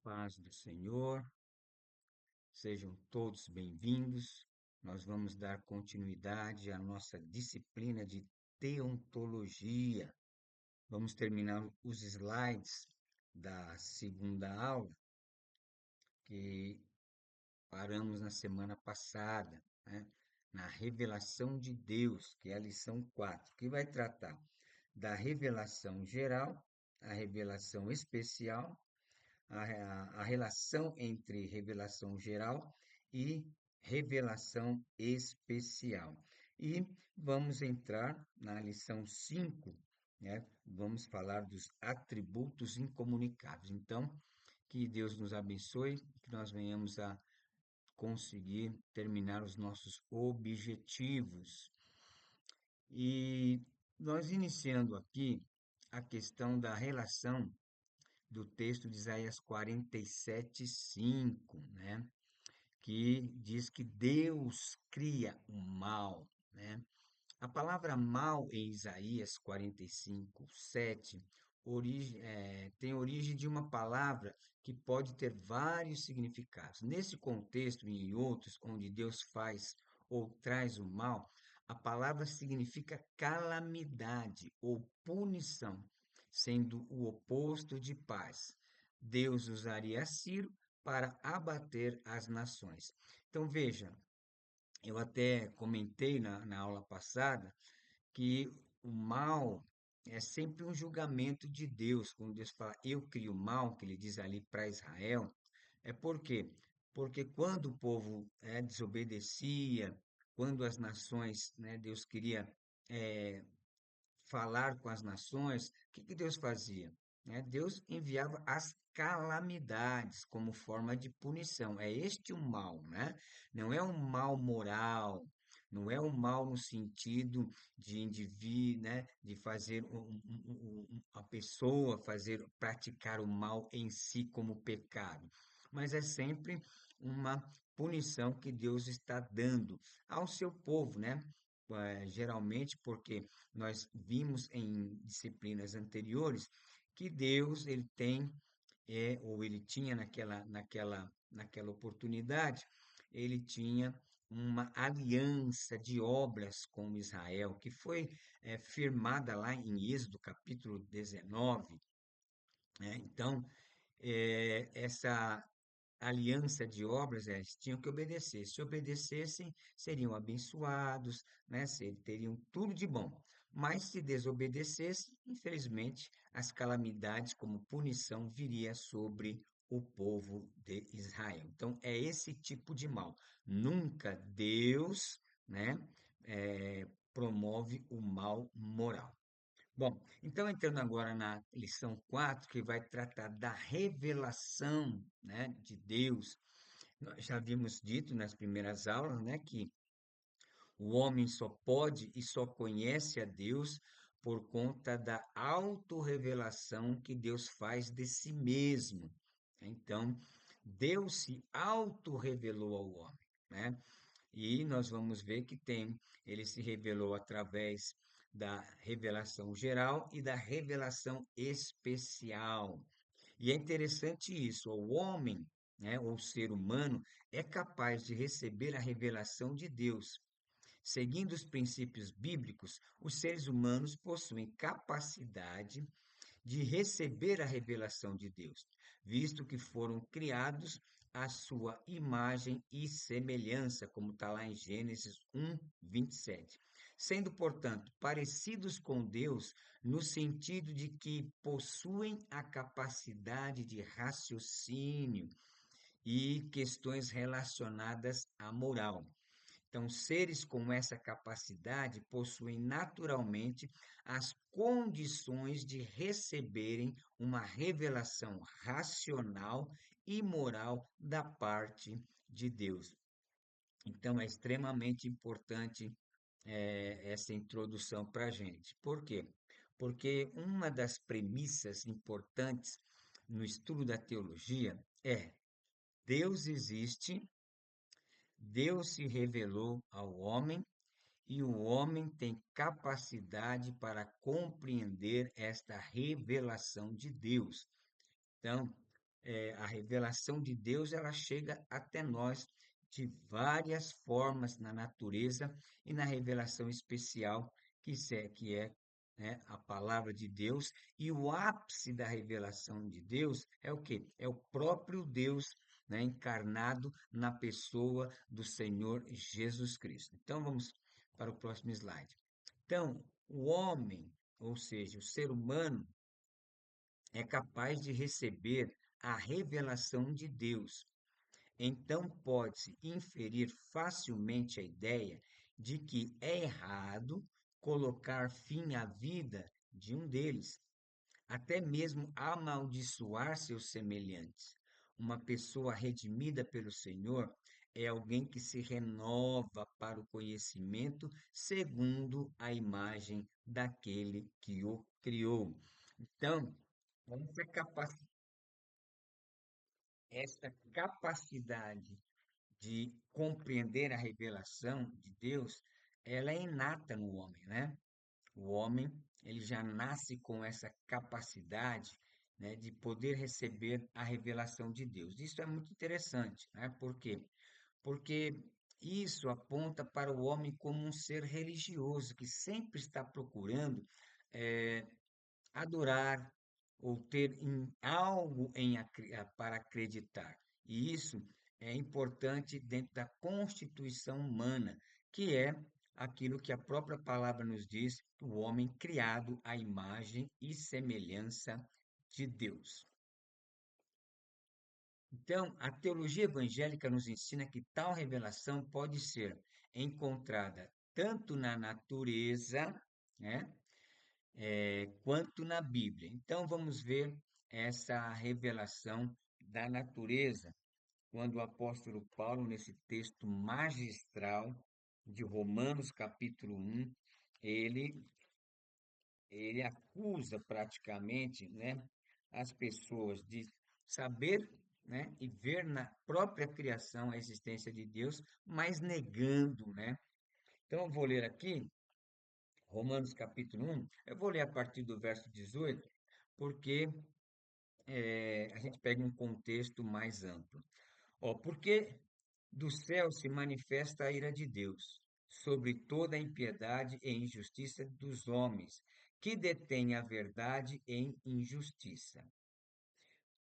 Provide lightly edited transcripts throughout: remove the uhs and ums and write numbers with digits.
Paz do Senhor, sejam todos bem-vindos. Nós vamos dar continuidade à nossa disciplina de teontologia. Vamos terminar os slides da segunda aula, que paramos na semana passada, né? Na revelação de Deus, que é a lição 4, que vai tratar da revelação geral, a revelação especial, a relação entre revelação geral e revelação especial. E vamos entrar na lição 5, né? Vamos falar dos atributos incomunicáveis. Então, que Deus nos abençoe, que nós venhamos a conseguir terminar os nossos objetivos. E nós iniciando aqui a questão da relação do texto de Isaías 47:5, né? Que diz que Deus cria o mal, né? A palavra mal em Isaías 45:7 tem origem de uma palavra que pode ter vários significados. Nesse contexto e em outros, onde Deus faz ou traz o mal, a palavra significa calamidade ou punição, sendo o oposto de paz. Deus usaria Ciro para abater as nações. Então veja, eu até comentei na aula passada que o mal é sempre um julgamento de Deus. Quando Deus fala, eu crio o mal, que ele diz ali para Israel, é por quê? Porque quando o povo desobedecia, quando as nações, né, Deus queria eh, falar com as nações, o que que Deus fazia? Né? Deus enviava as calamidades como forma de punição. É este o mal, né? Não é um mal moral, não é um mal no sentido de indivíduo, né? De fazer a pessoa fazer, praticar o mal em si como pecado, mas é sempre uma punição que Deus está dando ao seu povo, né? Geralmente porque nós vimos em disciplinas anteriores que Deus ele tem ou ele tinha naquela oportunidade, ele tinha uma aliança de obras com Israel, que foi firmada lá em Êxodo capítulo 19, né? Então, essa aliança de obras, eles tinham que obedecer. Se obedecessem, seriam abençoados, né? Teriam tudo de bom. Mas se desobedecessem, infelizmente, as calamidades como punição viria sobre o povo de Israel. Então, é esse tipo de mal. Nunca Deus, né, promove o mal moral. Bom, então entrando agora na lição 4 que vai tratar da revelação, né, de Deus. Nós já havíamos dito nas primeiras aulas, né, que o homem só pode e só conhece a Deus por conta da autorrevelação que Deus faz de si mesmo. Então, Deus se autorrevelou ao homem, né? E nós vamos ver que ele se revelou através da revelação geral e da revelação especial. E é interessante isso, o homem, né, ou o ser humano, é capaz de receber a revelação de Deus. Seguindo os princípios bíblicos, os seres humanos possuem capacidade de receber a revelação de Deus, visto que foram criados à sua imagem e semelhança, como está lá em Gênesis 1:27. Sendo, portanto, parecidos com Deus no sentido de que possuem a capacidade de raciocínio e questões relacionadas à moral. Então, seres com essa capacidade possuem naturalmente as condições de receberem uma revelação racional e moral da parte de Deus. Então, é extremamente importante essa introdução para a gente. Por quê? Porque uma das premissas importantes no estudo da teologia é Deus existe, Deus se revelou ao homem e o homem tem capacidade para compreender esta revelação de Deus. Então, a revelação de Deus ela chega até nós de várias formas na natureza e na revelação especial que é, né, a palavra de Deus. E o ápice da revelação de Deus é o quê? É o próprio Deus, né, encarnado na pessoa do Senhor Jesus Cristo. Então vamos para o próximo slide. Então, o homem, ou seja, o ser humano, é capaz de receber a revelação de Deus. Então, pode-se inferir facilmente a ideia de que é errado colocar fim à vida de um deles, até mesmo amaldiçoar seus semelhantes. Uma pessoa redimida pelo Senhor é alguém que se renova para o conhecimento segundo a imagem daquele que o criou. Então, essa capaci- essa capacidade de compreender a revelação de Deus, ela é inata no homem, né? O homem, ele já nasce com essa capacidade, né, de poder receber a revelação de Deus. Isso é muito interessante, né? Por quê? Porque isso aponta para o homem como um ser religioso que sempre está procurando eh, adorar ou ter algo para acreditar. E isso é importante dentro da constituição humana, que é aquilo que a própria palavra nos diz, o homem criado à imagem e semelhança de Deus. Então, a teologia evangélica nos ensina que tal revelação pode ser encontrada tanto na natureza, né, quanto na Bíblia. Então, vamos ver essa revelação da natureza, quando o apóstolo Paulo, nesse texto magistral de Romanos, capítulo 1, ele, ele acusa praticamente, né, as pessoas de saber, né, e ver na própria criação a existência de Deus, mas negando, né? Então, eu vou ler aqui Romanos capítulo 1, eu vou ler a partir do verso 18, porque a gente pega um contexto mais amplo. Ó, porque do céu se manifesta a ira de Deus sobre toda a impiedade e injustiça dos homens, que detêm a verdade em injustiça.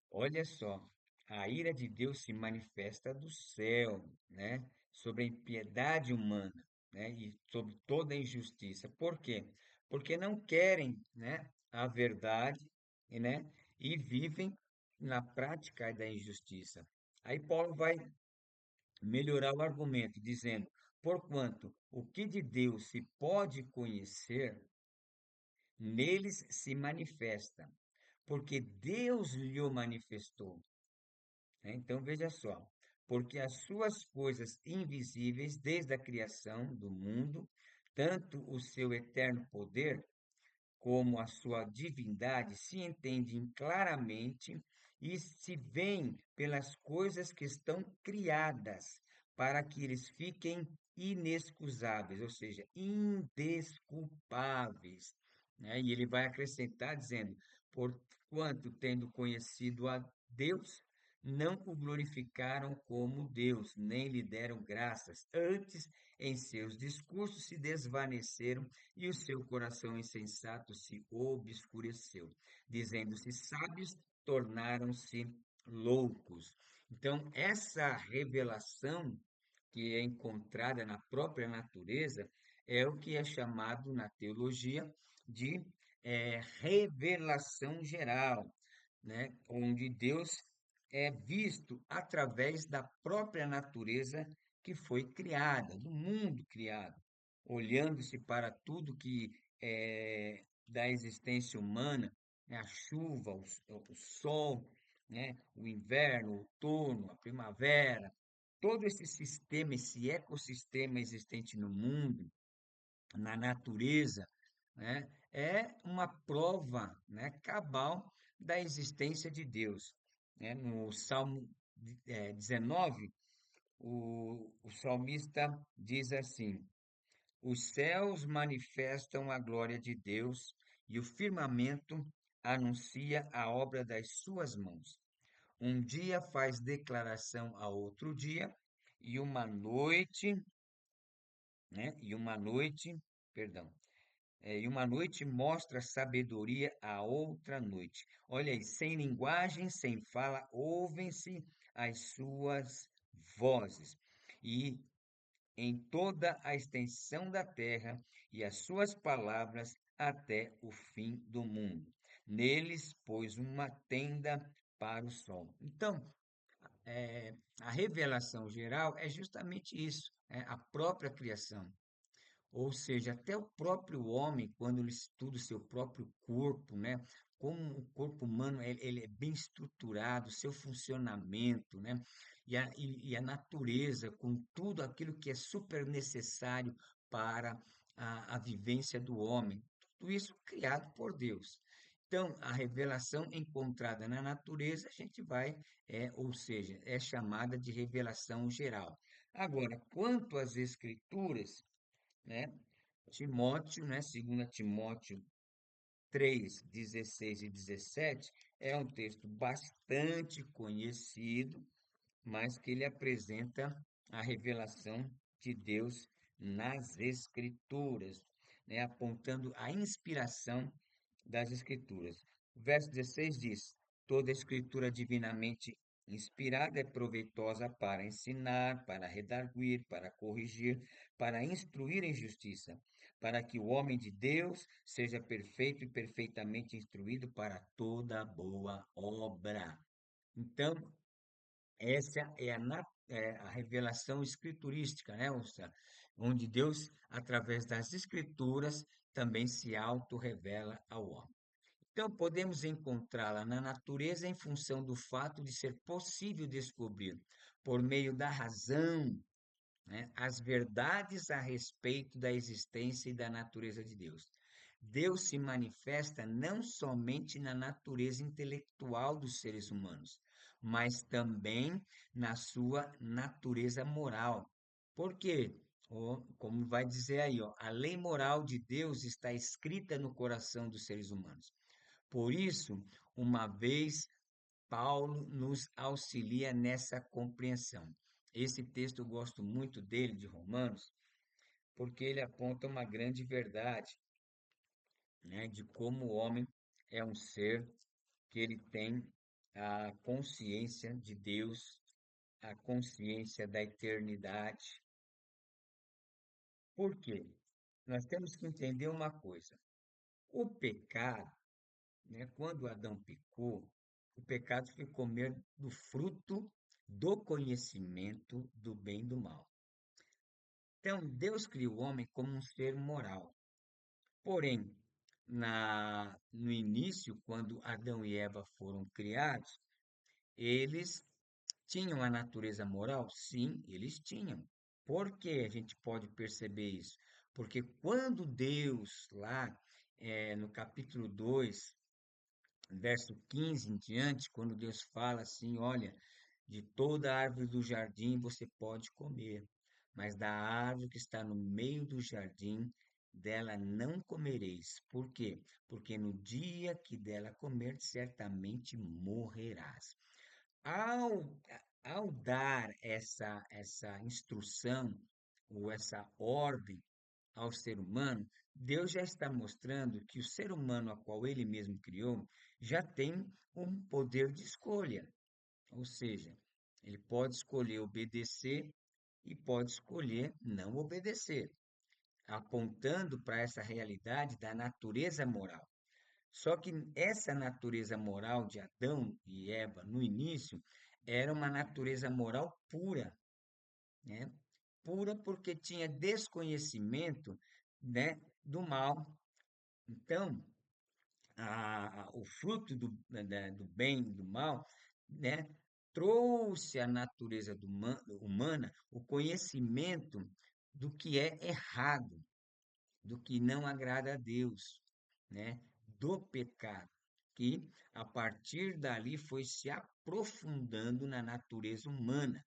Olha só, a ira de Deus se manifesta do céu, né, sobre a impiedade humana, né, e sobre toda a injustiça. Por quê? Porque não querem, né, a verdade, né, e vivem na prática da injustiça. Aí Paulo vai melhorar o argumento, dizendo: porquanto o que de Deus se pode conhecer, neles se manifesta, porque Deus lhe o manifestou, né? Então veja só, porque as suas coisas invisíveis desde a criação do mundo, tanto o seu eterno poder como a sua divindade se entendem claramente e se veem pelas coisas que estão criadas, para que eles fiquem inexcusáveis, ou seja, indesculpáveis, né? E ele vai acrescentar dizendo: porquanto tendo conhecido a Deus, não o glorificaram como Deus, nem lhe deram graças. Antes, em seus discursos se desvaneceram e o seu coração insensato se obscureceu. Dizendo-se sábios, tornaram-se loucos. Então, essa revelação que é encontrada na própria natureza é o que é chamado na teologia de revelação geral, né? Onde Deus é visto através da própria natureza que foi criada, do mundo criado, olhando-se para tudo que é da existência humana, né? A chuva, o sol, né? O inverno, o outono, a primavera, todo esse sistema, esse ecossistema existente no mundo, na natureza, né, é uma prova, né, cabal da existência de Deus, né? No Salmo 19, o salmista diz assim: os céus manifestam a glória de Deus e o firmamento anuncia a obra das suas mãos. Um dia faz declaração a outro dia, e uma noite, né? Perdão, e uma noite mostra sabedoria a outra noite. Olha aí, sem linguagem, sem fala, ouvem-se as suas vozes. E em toda a extensão da terra, e as suas palavras até o fim do mundo. Neles pôs uma tenda para o sol. Então, a revelação geral é justamente isso, é a própria criação. Ou seja, até o próprio homem, quando ele estuda o seu próprio corpo, né? Como o corpo humano ele é bem estruturado, seu funcionamento, né? E a natureza, com tudo aquilo que é super necessário para a vivência do homem. Tudo isso criado por Deus. Então, a revelação encontrada na natureza, a gente vai, ou seja, é chamada de revelação geral. Agora, quanto às escrituras, né? Timóteo, né? 2 Timóteo 3, 16 e 17 é um texto bastante conhecido, mas que ele apresenta a revelação de Deus nas Escrituras, né? Apontando a inspiração das Escrituras. O verso 16 diz: toda escritura divinamente inspirada é proveitosa para ensinar, para redarguir, para corrigir, para instruir em justiça, para que o homem de Deus seja perfeito e perfeitamente instruído para toda boa obra. Então, essa é a revelação escriturística, né? Ou seja, onde Deus, através das escrituras, também se auto-revela ao homem. Então, podemos encontrá-la na natureza em função do fato de ser possível descobrir, por meio da razão, né, as verdades a respeito da existência e da natureza de Deus. Deus se manifesta não somente na natureza intelectual dos seres humanos, mas também na sua natureza moral. Por quê? Como vai dizer aí, ó, a lei moral de Deus está escrita no coração dos seres humanos. Por isso, uma vez, Paulo nos auxilia nessa compreensão. Esse texto eu gosto muito dele, de Romanos, porque ele aponta uma grande verdade, né, de como o homem é um ser que ele tem a consciência de Deus, a consciência da eternidade. Por quê? Nós temos que entender uma coisa. O pecado, né, quando Adão pecou, o pecado foi comer do fruto do conhecimento do bem e do mal. Então, Deus criou o homem como um ser moral. Porém, no início, quando Adão e Eva foram criados, eles tinham a natureza moral? Sim, eles tinham. Por que a gente pode perceber isso? Porque quando Deus, lá no capítulo 2, verso 15 em diante, quando Deus fala assim: olha, de toda árvore do jardim você pode comer, mas da árvore que está no meio do jardim, dela não comereis. Por quê? Porque no dia que dela comer, certamente morrerás. Ao, ao dar essa instrução ou essa ordem ao ser humano, Deus já está mostrando que o ser humano a qual ele mesmo criou já tem um poder de escolha. Ou seja, ele pode escolher obedecer e pode escolher não obedecer, apontando para essa realidade da natureza moral. Só que essa natureza moral de Adão e Eva no início era uma natureza moral pura, né? Pura porque tinha desconhecimento, né, do mal. Então, o fruto do bem e do mal, né, trouxe à natureza humana o conhecimento do que é errado, do que não agrada a Deus, né, do pecado, que a partir dali foi se aprofundando na natureza humana.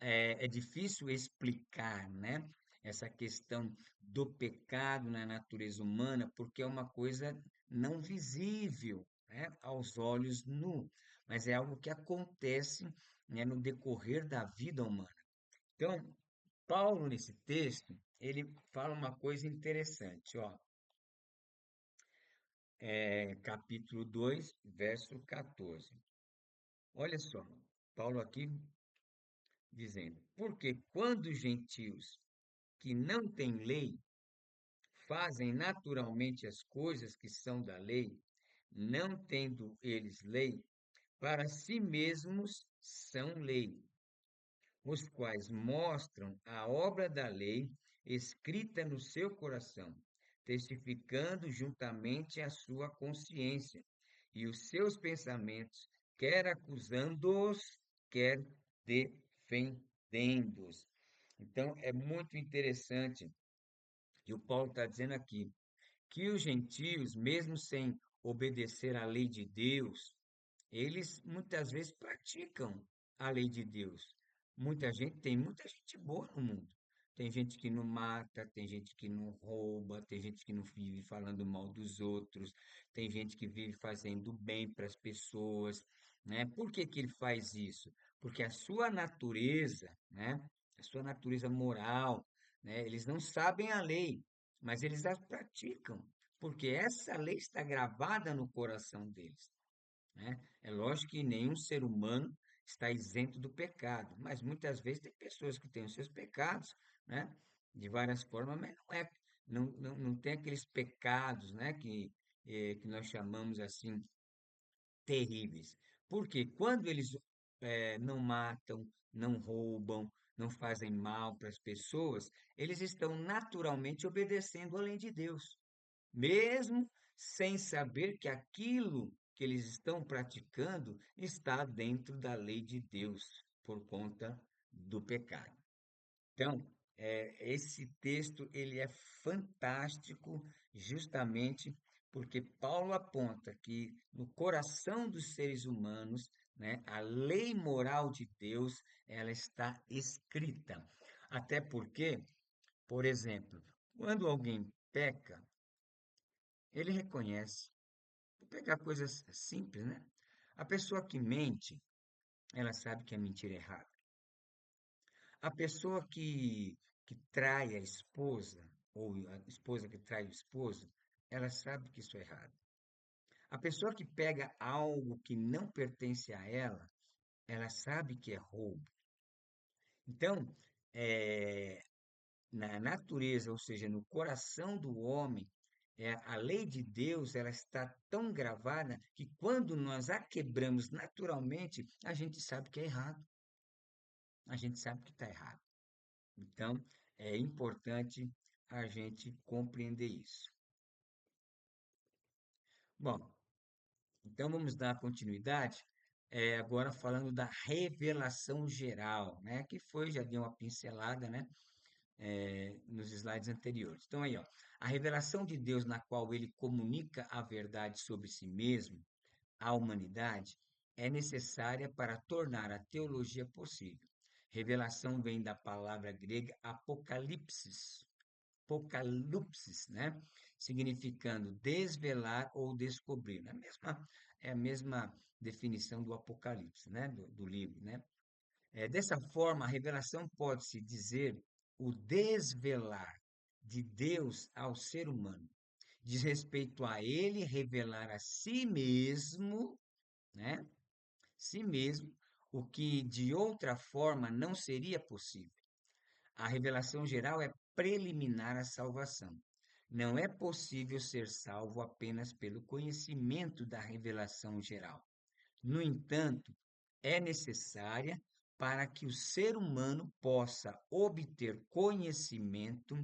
É difícil explicar, né, essa questão do pecado na natureza humana, porque é uma coisa não visível, né, aos olhos nu. mas é algo que acontece, né, no decorrer da vida humana. Então, Paulo, nesse texto, ele fala uma coisa interessante, ó, capítulo 2 verso 14. Olha só, Paulo aqui dizendo: porque quando os gentios que não têm lei fazem naturalmente as coisas que são da lei, não tendo eles lei, para si mesmos são lei, os quais mostram a obra da lei escrita no seu coração, testificando juntamente a sua consciência e os seus pensamentos, quer acusando-os, quer defendendo-os. Então, é muito interessante, e o Paulo está dizendo aqui, que os gentios, mesmo sem obedecer à lei de Deus, eles muitas vezes praticam a lei de Deus. Tem muita gente boa no mundo. Tem gente que não mata, tem gente que não rouba, tem gente que não vive falando mal dos outros, tem gente que vive fazendo bem para as pessoas, né? Por que que ele faz isso? Porque a sua natureza, né? A sua natureza moral, né? Eles não sabem a lei, mas eles a praticam, porque essa lei está gravada no coração deles, né? É lógico que nenhum ser humano está isento do pecado, mas muitas vezes tem pessoas que têm os seus pecados, né? De várias formas, mas não tem aqueles pecados, né? Que nós chamamos assim terríveis. Porque quando eles não matam, não roubam, não fazem mal para as pessoas, eles estão naturalmente obedecendo a lei de Deus, mesmo sem saber que aquilo que eles estão praticando está dentro da lei de Deus, por conta do pecado. Então, esse texto ele é fantástico justamente porque Paulo aponta que no coração dos seres humanos, né, a lei moral de Deus, ela está escrita. Até porque, por exemplo, quando alguém peca, ele reconhece. Vou pegar coisas simples, né? A pessoa que mente, ela sabe que a mentira é errada. A pessoa que trai a esposa, ou a esposa que trai o esposo, ela sabe que isso é errado. A pessoa que pega algo que não pertence a ela sabe que é roubo. Então, eh, na natureza, ou seja, no coração do homem, a lei de Deus, ela está tão gravada que quando nós a quebramos naturalmente, a gente sabe que é errado. A gente sabe que está errado. Então, é importante a gente compreender isso. Bom, então vamos dar continuidade, agora falando da revelação geral, né? Que foi, já deu uma pincelada, né? Nos slides anteriores. Então, aí, ó, a revelação de Deus na qual ele comunica a verdade sobre si mesmo à humanidade é necessária para tornar a teologia possível. Revelação vem da palavra grega apocalipsis, né? Significando desvelar ou descobrir. É a mesma definição do Apocalipse, né? Do livro, né? Dessa forma, a revelação pode-se dizer o desvelar de Deus ao ser humano. Diz respeito a ele revelar a si mesmo, né? Si mesmo, o que de outra forma não seria possível. A revelação geral é preliminar à salvação. Não é possível ser salvo apenas pelo conhecimento da revelação geral. No entanto, é necessária para que o ser humano possa obter conhecimento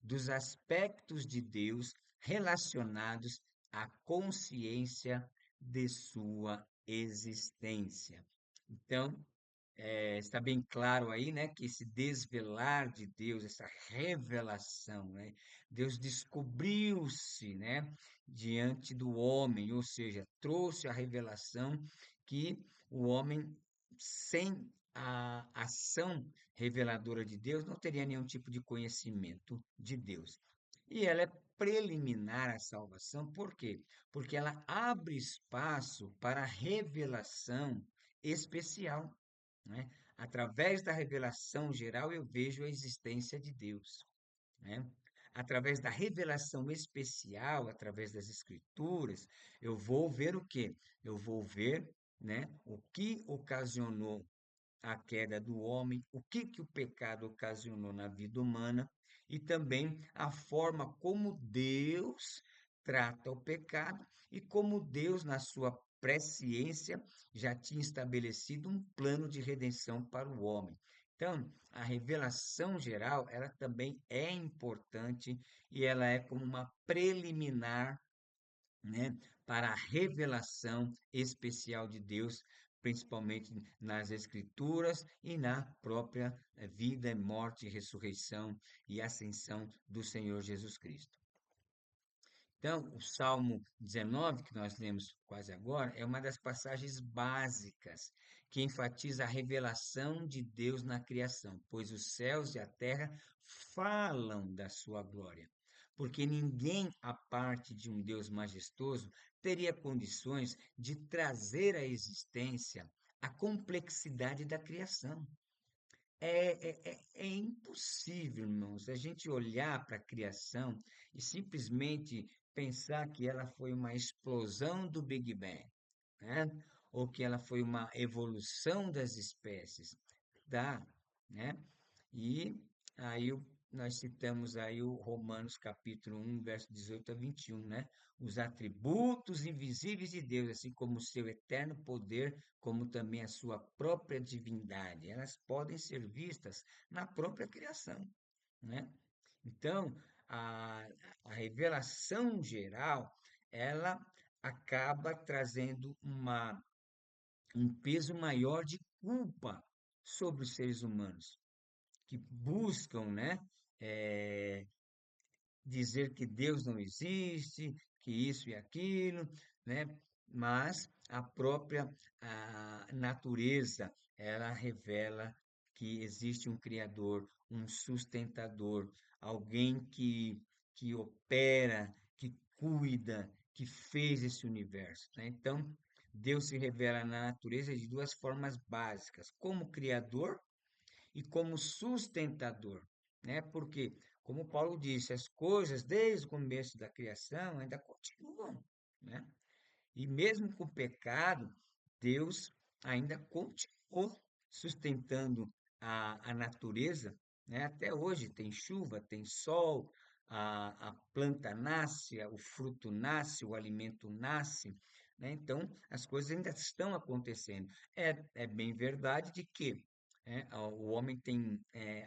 dos aspectos de Deus relacionados à consciência de sua existência. Então, está bem claro aí, né, que esse desvelar de Deus, essa revelação, né, Deus descobriu-se, né, diante do homem, ou seja, trouxe a revelação que o homem, sem a ação reveladora de Deus, não teria nenhum tipo de conhecimento de Deus. E ela é preliminar à salvação. Por quê? Porque ela abre espaço para a revelação especial, né? Através da revelação geral, eu vejo a existência de Deus, né? Através da revelação especial, através das escrituras, eu vou ver o quê? Eu vou ver, né, o que ocasionou a queda do homem, o que que o pecado ocasionou na vida humana e também a forma como Deus trata o pecado e como Deus, na sua presciência, já tinha estabelecido um plano de redenção para o homem. Então, a revelação geral, ela também é importante e ela é como uma preliminar, né, para a revelação especial de Deus, principalmente nas Escrituras e na própria vida, morte, ressurreição e ascensão do Senhor Jesus Cristo. Então, o Salmo 19, que nós lemos quase agora, é uma das passagens básicas que enfatiza a revelação de Deus na criação, pois os céus e a terra falam da sua glória. Porque ninguém, à parte de um Deus majestoso, teria condições de trazer à existência a complexidade da criação. É impossível, irmãos, a gente olhar para a criação e simplesmente pensar que ela foi uma explosão do Big Bang, né? Ou que ela foi uma evolução das espécies. Dá, né? E aí nós citamos aí o Romanos capítulo 1, verso 18 a 21, né? Os atributos invisíveis de Deus, assim como o seu eterno poder, como também a sua própria divindade, elas podem ser vistas na própria criação, né? Então, a, a revelação geral, ela acaba trazendo um peso maior de culpa sobre os seres humanos que buscam, né, eh, dizer que Deus não existe, que isso e aquilo, né? Mas a própria natureza, ela revela que existe um criador, um sustentador, alguém que opera, que cuida, que fez esse universo, né? Então, Deus se revela na natureza de duas formas básicas, como criador e como sustentador, né? Porque, como Paulo disse, as coisas desde o começo da criação ainda continuam, né? E mesmo com o pecado, Deus ainda continuou sustentando a natureza, né? Até hoje tem chuva, tem sol, a planta nasce, o fruto nasce, o alimento nasce, né? Então, as coisas ainda estão acontecendo. É bem verdade de que o homem tem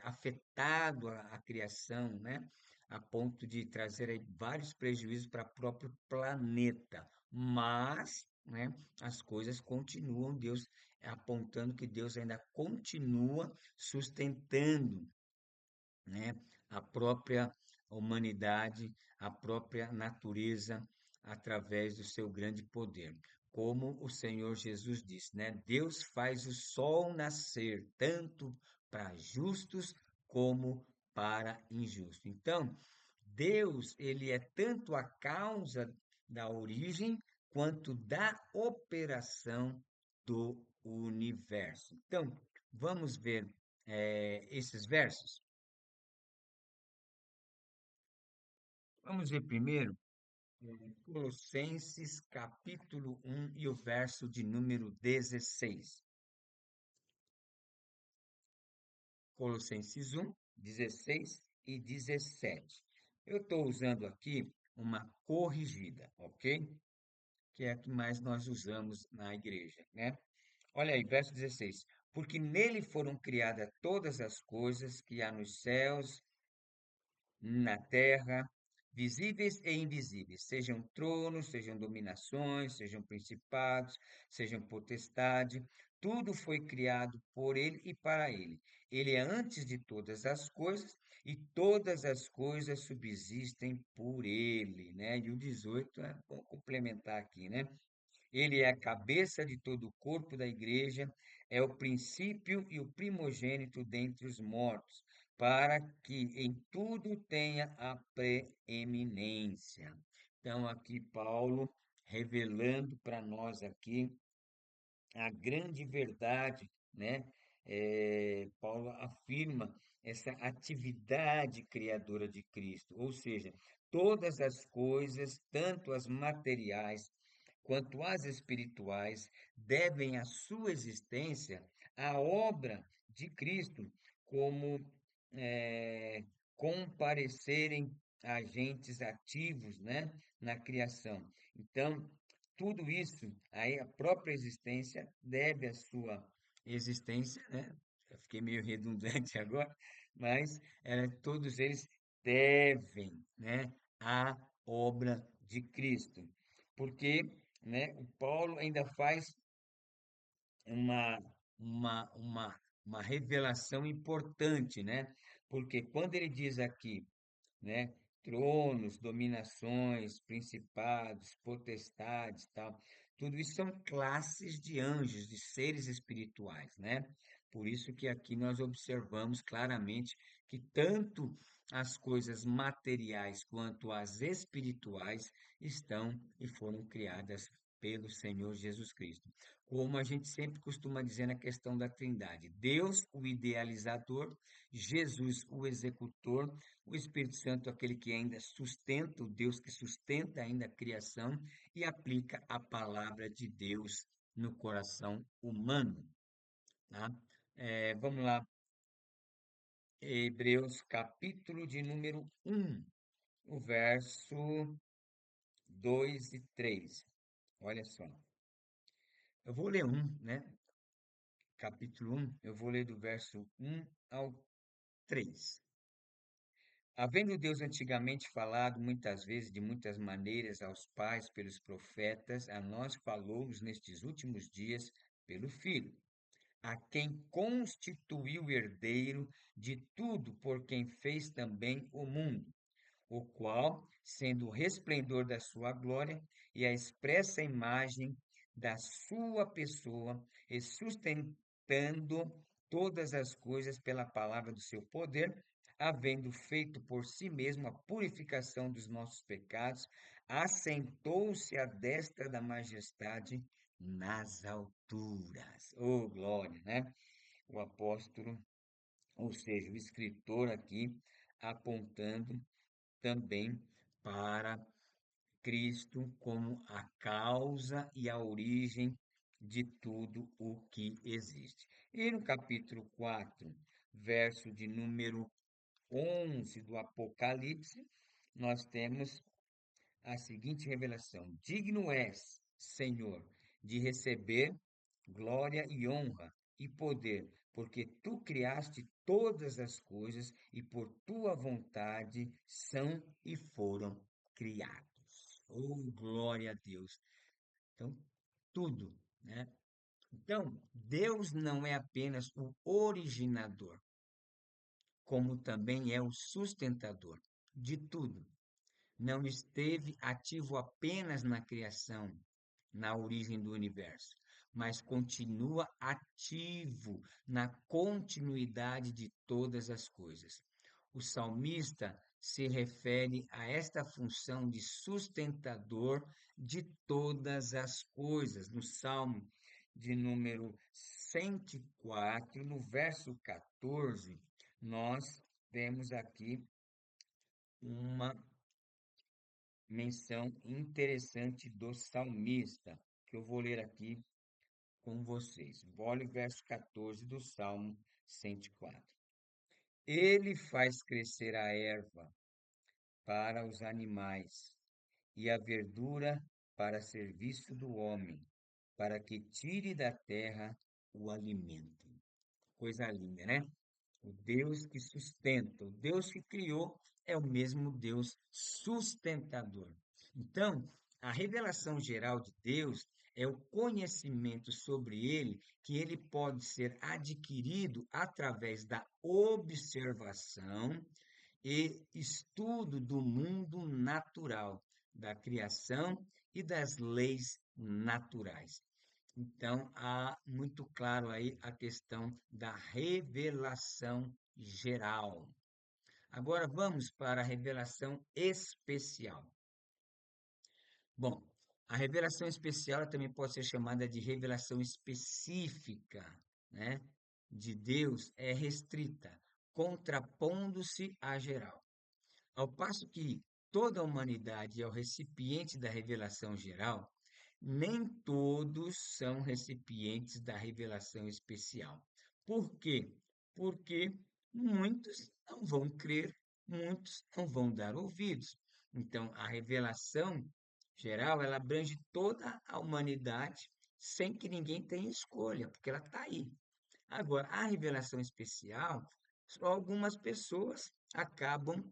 afetado a criação, né? A ponto de trazer aí vários prejuízos para o próprio planeta. Mas, né, as coisas continuam, Deus apontando que Deus ainda continua sustentando, né, a própria humanidade, a própria natureza, através do seu grande poder. Como o Senhor Jesus disse, né? Deus faz o sol nascer tanto para justos como para injustos. Então, Deus, ele é tanto a causa da origem quanto da operação do universo. Então, vamos ver esses versos. Vamos ver primeiro Colossenses capítulo 1 e o verso de número 16. Colossenses 1, 16 e 17. Eu estou usando aqui uma corrigida, ok? Que é a que mais nós usamos na igreja, né? Olha aí, verso 16. Porque nele foram criadas todas as coisas que há nos céus na terra, visíveis e invisíveis, sejam tronos, sejam dominações, sejam principados, sejam potestade, tudo foi criado por ele e para ele. Ele é antes de todas as coisas e todas as coisas subsistem por ele, né? E o 18 é bom complementar aqui, né? Ele é a cabeça de todo o corpo da igreja, é o princípio e o primogênito dentre os mortos, para que em tudo tenha a preeminência. Então, aqui Paulo revelando para nós aqui a grande verdade, né? Paulo afirma essa atividade criadora de Cristo, ou seja, todas as coisas, tanto as materiais quanto as espirituais, devem a sua existência à obra de Cristo, como eh, comparecerem agentes ativos, né, na criação. Então, tudo isso, aí a própria existência deve a sua existência, né? Eu fiquei meio redundante agora, mas todos eles devem, né, à obra de Cristo. Porque, né, o Paulo ainda faz uma, uma, uma, uma revelação importante, né? Porque quando ele diz aqui, né? Tronos, dominações, principados, potestades, tal. Tudo isso são classes de anjos, de seres espirituais, né? Por isso que aqui nós observamos claramente que tanto as coisas materiais quanto as espirituais estão e foram criadas pelo Senhor Jesus Cristo. Como a gente sempre costuma dizer na questão da Trindade, Deus, o idealizador, Jesus, o executor, o Espírito Santo, aquele que ainda sustenta, o Deus que sustenta ainda a criação e aplica a palavra de Deus no coração humano, tá? Vamos lá, Hebreus, capítulo de número 1, o verso 2 e 3. Olha só, eu vou ler né? Capítulo 1, eu vou ler do verso 1 ao 3. Havendo Deus antigamente falado muitas vezes, de muitas maneiras, aos pais pelos profetas, a nós falou-nos nestes últimos dias pelo Filho, a quem constituiu herdeiro de tudo, por quem fez também o mundo, o qual, sendo o resplendor da sua glória e a expressa imagem da sua pessoa, e sustentando todas as coisas pela palavra do seu poder, havendo feito por si mesmo a purificação dos nossos pecados, assentou-se à destra da majestade nas alturas. Oh, glória, né? O apóstolo, ou seja, o escritor aqui apontando também para Cristo como a causa e a origem de tudo o que existe. E no capítulo 4, verso de número 11 do Apocalipse, nós temos a seguinte revelação: Digno és, Senhor, de receber glória e honra e poder, porque tu criaste todas as coisas e por tua vontade são e foram criados. Oh, glória a Deus. Então, tudo, né? Então, Deus não é apenas o originador, como também é o sustentador de tudo. Não esteve ativo apenas na criação, na origem do universo, mas continua ativo na continuidade de todas as coisas. O salmista se refere a esta função de sustentador de todas as coisas. No Salmo de número 104, no verso 14, nós temos aqui uma menção interessante do salmista, que eu vou ler aqui com vocês. Olha o verso 14 do Salmo 104. Ele faz crescer a erva para os animais e a verdura para serviço do homem, para que tire da terra o alimento. Coisa linda, né? O Deus que sustenta, o Deus que criou é o mesmo Deus sustentador. Então, a revelação geral de Deus é o conhecimento sobre ele que ele pode ser adquirido através da observação e estudo do mundo natural, da criação e das leis naturais. Então, há muito claro aí a questão da revelação geral. Agora vamos para a revelação especial. Bom, a revelação especial também pode ser chamada de revelação específica, né? De Deus é restrita, contrapondo-se à geral. Ao passo que toda a humanidade é o recipiente da revelação geral, nem todos são recipientes da revelação especial. Por quê? Porque muitos não vão crer, muitos não vão dar ouvidos. Então, a revelação geral, ela abrange toda a humanidade sem que ninguém tenha escolha, porque ela está aí. Agora, a revelação especial, só algumas pessoas acabam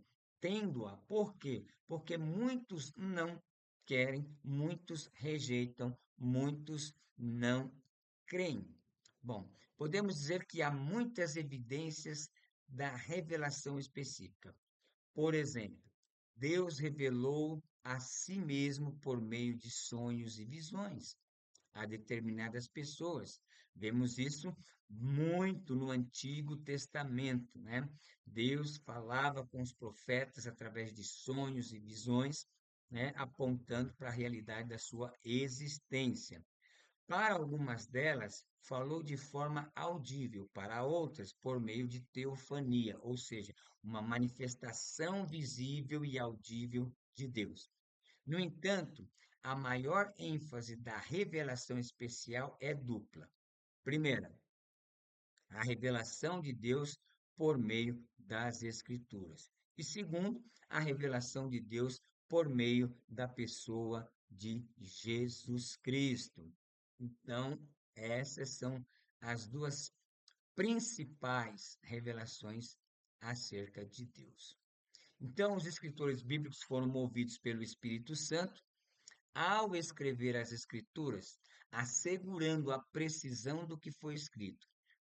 tendo-a. Por quê? Porque muitos não querem, muitos rejeitam, muitos não creem. Bom, podemos dizer que há muitas evidências da revelação específica. Por exemplo, Deus revelou a si mesmo por meio de sonhos e visões a determinadas pessoas. Vemos isso muito no Antigo Testamento, né? Deus falava com os profetas através de sonhos e visões, né? Apontando para a realidade da sua existência. Para algumas delas, falou de forma audível, para outras, por meio de teofania, ou seja, uma manifestação visível e audível de Deus. No entanto, a maior ênfase da revelação especial é dupla. Primeira, a revelação de Deus por meio das Escrituras. E segundo, a revelação de Deus por meio da pessoa de Jesus Cristo. Então, essas são as duas principais revelações acerca de Deus. Então, os escritores bíblicos foram movidos pelo Espírito Santo ao escrever as Escrituras, assegurando a precisão do que foi escrito.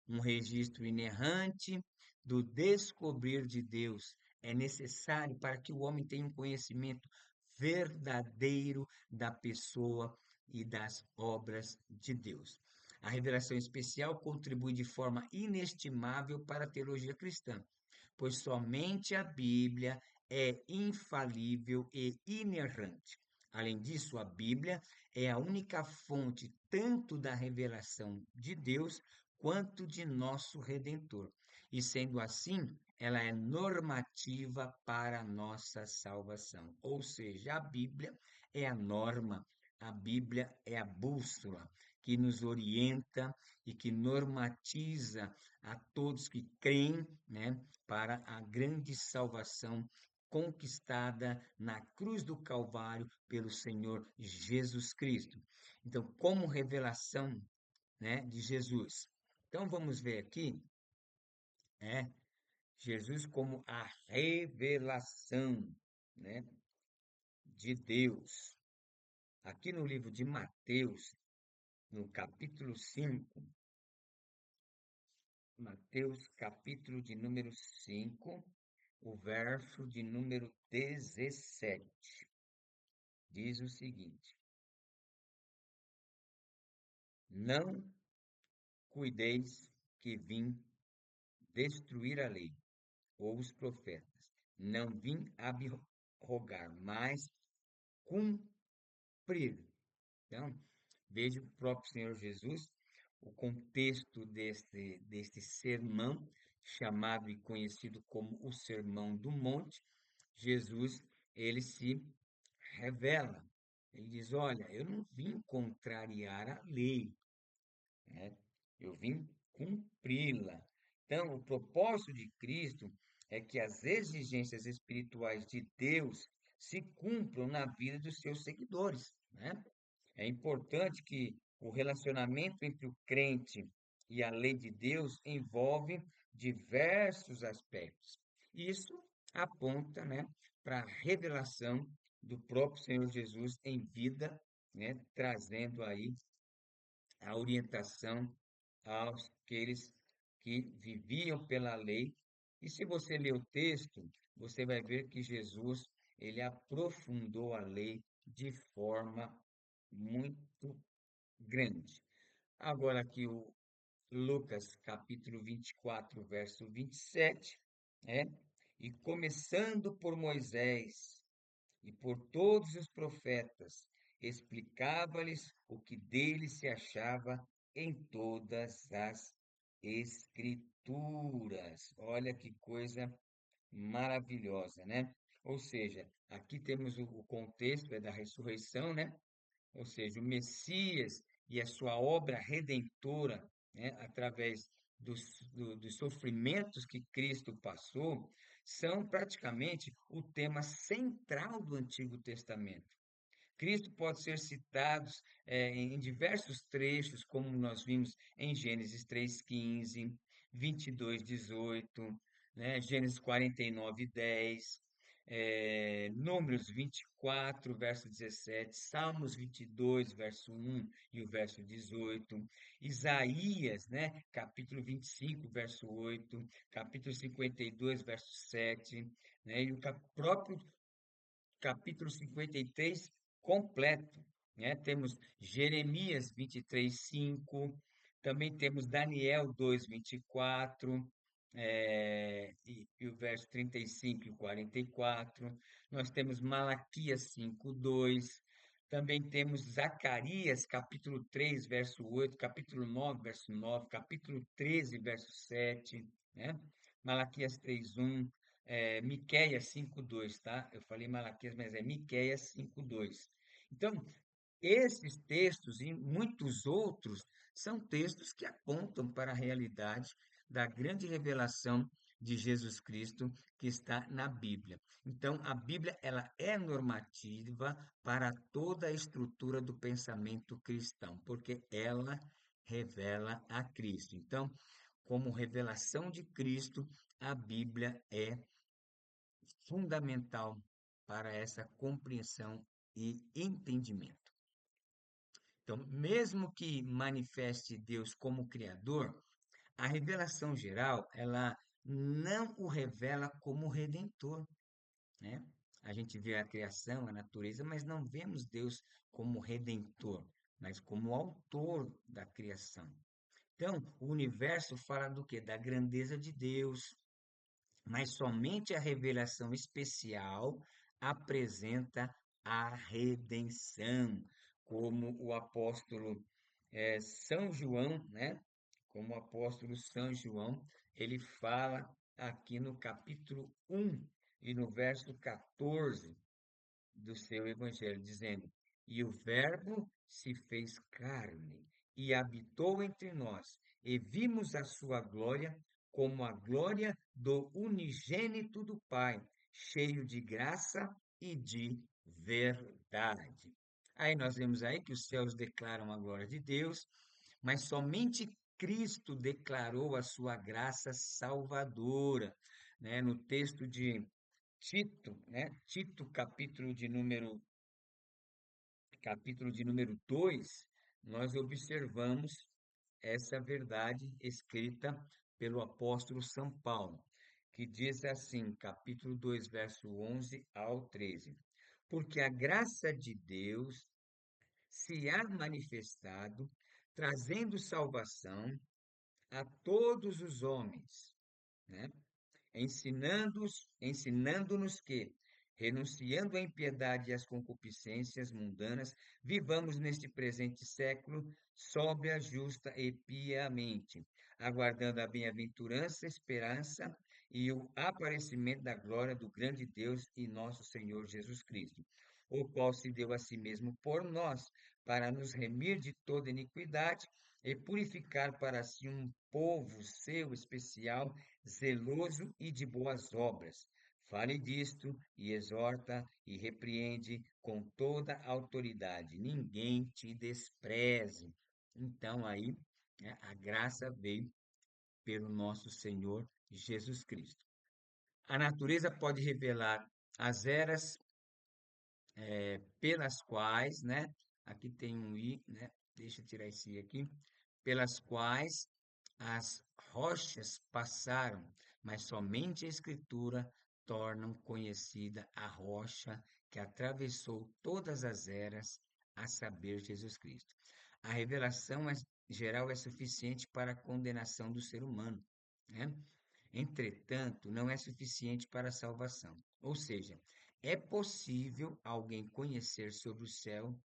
Um registro inerrante do descobrir de Deus é necessário para que o homem tenha um conhecimento verdadeiro da pessoa e das obras de Deus. A revelação especial contribui de forma inestimável para a teologia cristã, pois somente a Bíblia é infalível e inerrante. Além disso, a Bíblia é a única fonte tanto da revelação de Deus quanto de nosso Redentor. E sendo assim, ela é normativa para a nossa salvação. Ou seja, a Bíblia é a norma, a Bíblia é a bússola que nos orienta e que normatiza a todos que creem, né, para a grande salvação conquistada na cruz do Calvário pelo Senhor Jesus Cristo. Então, como revelação, né, de Jesus. Então, vamos ver aqui, né, Jesus como a revelação, né, de Deus. Aqui no livro de Mateus, no capítulo 5, Mateus, capítulo de número 5, o verso de número 17, diz o seguinte: Não cuideis que vim destruir a lei ou os profetas. Não vim abrogar, mas cumprir. Então, veja o próprio Senhor Jesus, o contexto deste sermão, chamado e conhecido como o Sermão do Monte. Jesus, ele se revela. Ele diz: Olha, eu não vim contrariar a lei, né? Eu vim cumpri-la. Então, o propósito de Cristo é que as exigências espirituais de Deus se cumpram na vida dos seus seguidores, né? É importante que o relacionamento entre o crente e a lei de Deus envolve diversos aspectos. Isso aponta, né, para a revelação do próprio Senhor Jesus em vida, né, trazendo aí a orientação aos aqueles que viviam pela lei. E se você ler o texto, você vai ver que Jesus, ele aprofundou a lei de forma muito grande. Agora aqui Lucas capítulo 24, verso 27, né? E começando por Moisés e por todos os profetas, explicava-lhes o que dele se achava em todas as Escrituras. Olha que coisa maravilhosa, né? Ou seja, aqui temos o contexto é da ressurreição, né? Ou seja, o Messias e a sua obra redentora, né, através dos sofrimentos que Cristo passou, são praticamente o tema central do Antigo Testamento. Cristo pode ser citado em diversos trechos, como nós vimos em Gênesis 3,15, 22,18, né? Gênesis 49,10, Números 24, verso 17, Salmos 22, verso 1 e o verso 18, Isaías, né? Capítulo 25, verso 8, capítulo 52, verso 7, né? E o próprio capítulo 53 completo, né? Temos Jeremias 23:5, também temos Daniel 2:24, e o verso 35 e 44. Nós temos Malaquias 5:2. Também temos Zacarias, capítulo 3, verso 8, capítulo 9, verso 9, capítulo 13, verso 7, né? Malaquias 3:1, Miqueias 5:2, tá? Eu falei Malaquias, mas é Miqueias 5:2. Então, esses textos e muitos outros são textos que apontam para a realidade da grande revelação de Jesus Cristo que está na Bíblia. Então, a Bíblia ela é normativa para toda a estrutura do pensamento cristão, porque ela revela a Cristo. Então, como revelação de Cristo, a Bíblia é fundamental para essa compreensão e entendimento. Então, mesmo que manifeste Deus como Criador, a revelação geral, ela não o revela como Redentor, né? A gente vê a criação, a natureza, mas não vemos Deus como Redentor, mas como autor da criação. Então, o universo fala do quê? Da grandeza de Deus, mas somente a revelação especial apresenta a redenção, como o apóstolo São João, né? Como o apóstolo São João, ele fala aqui no capítulo 1 e no verso 14 do seu evangelho, dizendo: E o Verbo se fez carne e habitou entre nós, e vimos a sua glória como a glória do unigênito do Pai, cheio de graça e de verdade. Aí nós vemos aí que os céus declaram a glória de Deus, mas somente Cristo declarou a sua graça salvadora, né? No texto de Tito, né? Tito, capítulo de número 2, nós observamos essa verdade escrita pelo apóstolo São Paulo, que diz assim, capítulo 2, verso 11 ao 13: Porque a graça de Deus se há manifestado, trazendo salvação a todos os homens, né? Ensinando-nos que, renunciando à impiedade e às concupiscências mundanas, vivamos neste presente século sóbria, justa e piamente, aguardando a bem-aventurança, esperança e o aparecimento da glória do grande Deus e nosso Senhor Jesus Cristo, o qual se deu a si mesmo por nós, para nos remir de toda iniquidade e purificar para si um povo seu especial, zeloso e de boas obras. Fale disto e exorta e repreende com toda autoridade. Ninguém te despreze. Então aí, né, a graça veio pelo nosso Senhor Jesus Cristo. A natureza pode revelar as eras pelas quais, né? Aqui tem um i, né? Deixa eu tirar esse i aqui. Pelas quais as rochas passaram, mas somente a Escritura torna conhecida a rocha que atravessou todas as eras, a saber, Jesus Cristo. A revelação geral é suficiente para a condenação do ser humano, né? Entretanto, não é suficiente para a salvação. Ou seja, é possível alguém conhecer sobre o céu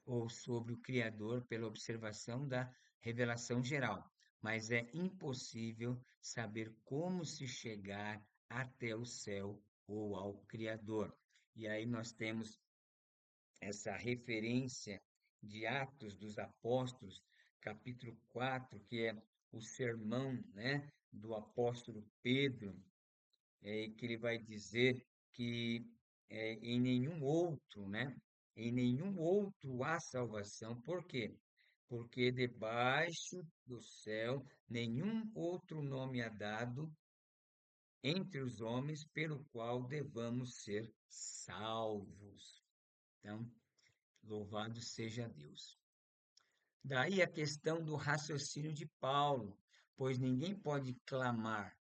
ou sobre o Criador pela observação da revelação geral, mas é impossível saber como se chegar até o céu ou ao Criador. E aí nós temos essa referência de Atos dos Apóstolos, capítulo 4, que é o sermão, né, do apóstolo Pedro, que ele vai dizer que em nenhum outro, né? Em nenhum outro há salvação. Por quê? Porque debaixo do céu nenhum outro nome há dado entre os homens pelo qual devamos ser salvos. Então, louvado seja Deus. Daí a questão do raciocínio de Paulo, pois ninguém pode clamar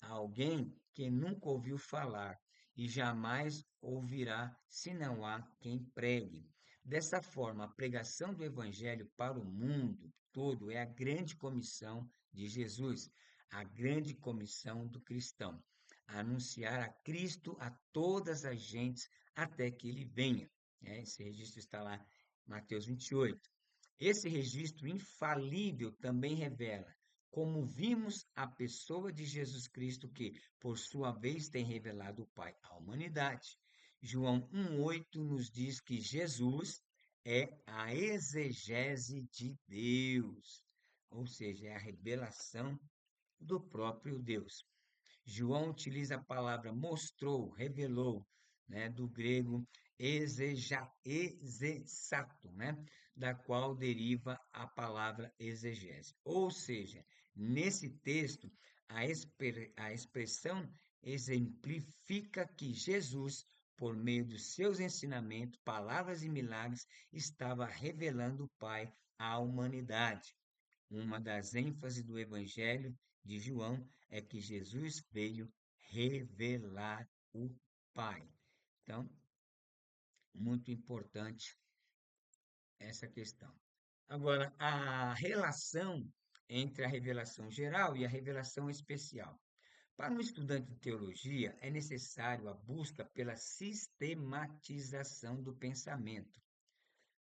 a alguém que nunca ouviu falar e jamais ouvirá se não há quem pregue. Dessa forma, a pregação do Evangelho para o mundo todo é a grande comissão de Jesus, a grande comissão do cristão, anunciar a Cristo a todas as gentes até que ele venha. Esse registro está lá, Mateus 28. Esse registro infalível também revela como vimos a pessoa de Jesus Cristo que, por sua vez, tem revelado o Pai à humanidade. João 1,8 nos diz que Jesus é a exegese de Deus, ou seja, é a revelação do próprio Deus. João utiliza a palavra mostrou, revelou, né, do grego exesato, né, da qual deriva a palavra exegese. Ou seja, nesse texto, a expressão exemplifica que Jesus, por meio dos seus ensinamentos, palavras e milagres, estava revelando o Pai à humanidade. Uma das ênfases do Evangelho de João é que Jesus veio revelar o Pai. Então, muito importante essa questão. Agora, a relação entre a revelação geral e a revelação especial. Para um estudante de teologia, é necessário a busca pela sistematização do pensamento,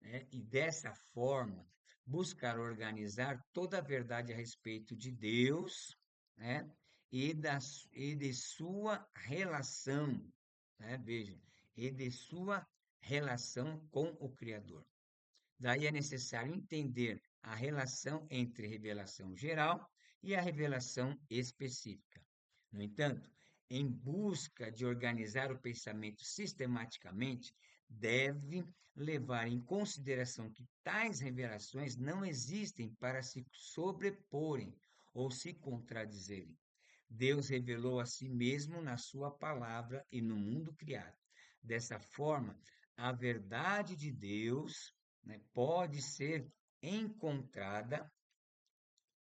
né? E dessa forma, buscar organizar toda a verdade a respeito de Deus, né? E de sua relação, né? Veja, e de sua relação com o Criador. Daí é necessário entender a relação entre revelação geral e a revelação específica. No entanto, em busca de organizar o pensamento sistematicamente, deve levar em consideração que tais revelações não existem para se sobreporem ou se contradizerem. Deus revelou a si mesmo na sua palavra e no mundo criado. Dessa forma, a verdade de Deus, né, pode ser encontrada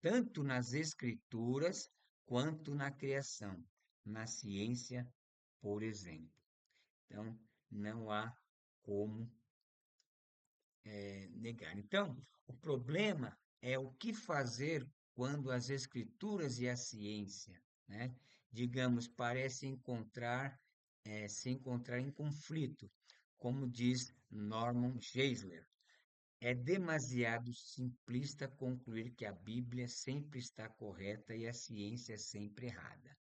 tanto nas Escrituras quanto na criação, na ciência, por exemplo. Então, não há como negar. Então, o problema é o que fazer quando as Escrituras e a ciência, né, digamos, parecem se encontrar em conflito, como diz Norman Geisler. É demasiado simplista concluir que a Bíblia sempre está correta e a ciência sempre errada.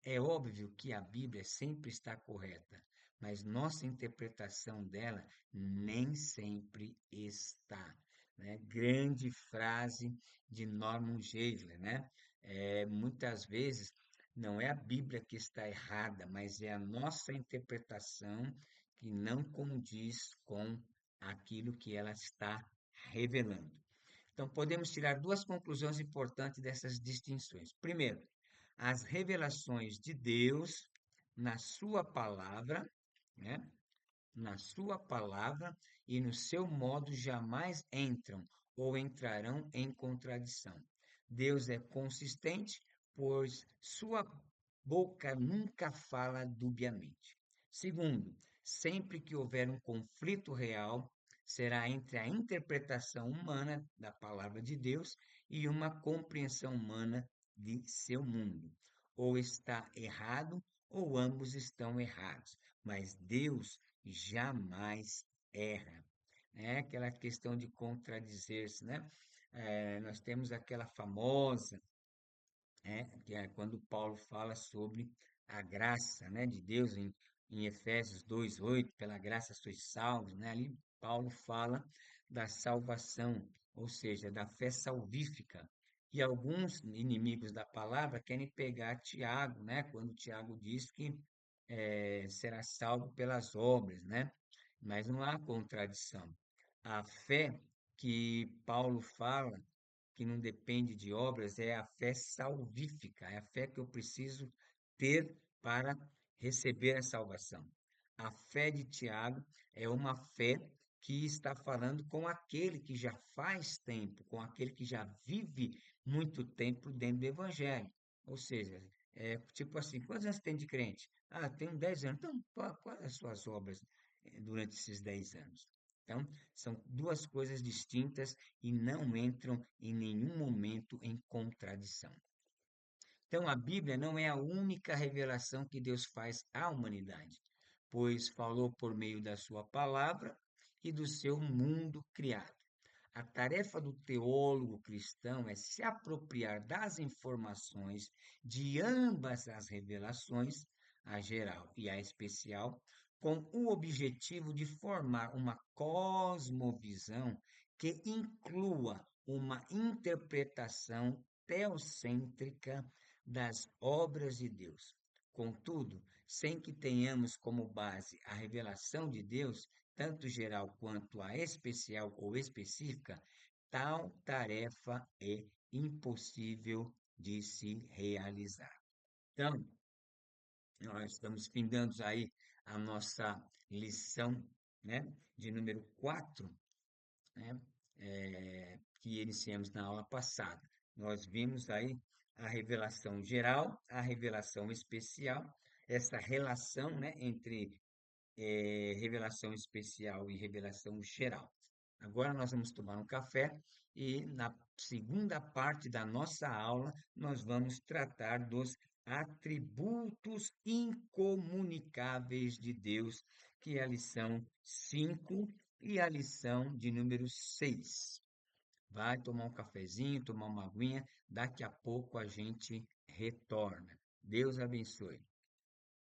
É óbvio que a Bíblia sempre está correta, mas nossa interpretação dela nem sempre está, né? Grande frase de Norman Geisler, né? Muitas vezes não é a Bíblia que está errada, mas é a nossa interpretação que não condiz com aquilo que ela está revelando. Então, podemos tirar duas conclusões importantes dessas distinções. Primeiro, as revelações de Deus na sua palavra, né? Na sua palavra e no seu modo jamais entram ou entrarão em contradição. Deus é consistente, pois sua boca nunca fala dubiamente. Segundo, sempre que houver um conflito real, será entre a interpretação humana da palavra de Deus e uma compreensão humana de seu mundo. Ou está errado, ou ambos estão errados, mas Deus jamais erra. É aquela questão de contradizer-se, né? Nós temos aquela famosa, que é quando Paulo fala sobre a graça, né, de Deus em Efésios 2:8, pela graça sois salvos, né? Ali Paulo fala da salvação, ou seja, da fé salvífica. E alguns inimigos da palavra querem pegar Tiago, né, quando Tiago diz que será salvo pelas obras, né? Mas não há contradição. A fé que Paulo fala que não depende de obras, é a fé salvífica, é a fé que eu preciso ter para receber a salvação. A fé de Tiago é uma fé que está falando com aquele que já faz tempo, com aquele que já vive muito tempo dentro do Evangelho. Ou seja, é tipo assim, quantos anos tem de crente? Ah, tenho 10 anos. Então, quais as suas obras durante esses 10 anos? Então, são duas coisas distintas e não entram em nenhum momento em contradição. Então, a Bíblia não é a única revelação que Deus faz à humanidade, pois falou por meio da sua palavra e do seu mundo criado. A tarefa do teólogo cristão é se apropriar das informações de ambas as revelações, a geral e a especial, com o objetivo de formar uma cosmovisão que inclua uma interpretação teocêntrica das obras de Deus. Contudo, sem que tenhamos como base a revelação de Deus, tanto geral quanto a especial ou específica, tal tarefa é impossível de se realizar. Então, nós estamos findando aí a nossa lição, né, de número 4, né, que iniciamos na aula passada. Nós vimos aí a revelação geral, a revelação especial, essa relação, né, entre revelação especial e revelação geral. Agora nós vamos tomar um café e na segunda parte da nossa aula nós vamos tratar dos atributos incomunicáveis de Deus, que é a lição 5 e a lição de número 6. Vai tomar um cafezinho, tomar uma aguinha, daqui a pouco a gente retorna. Deus abençoe.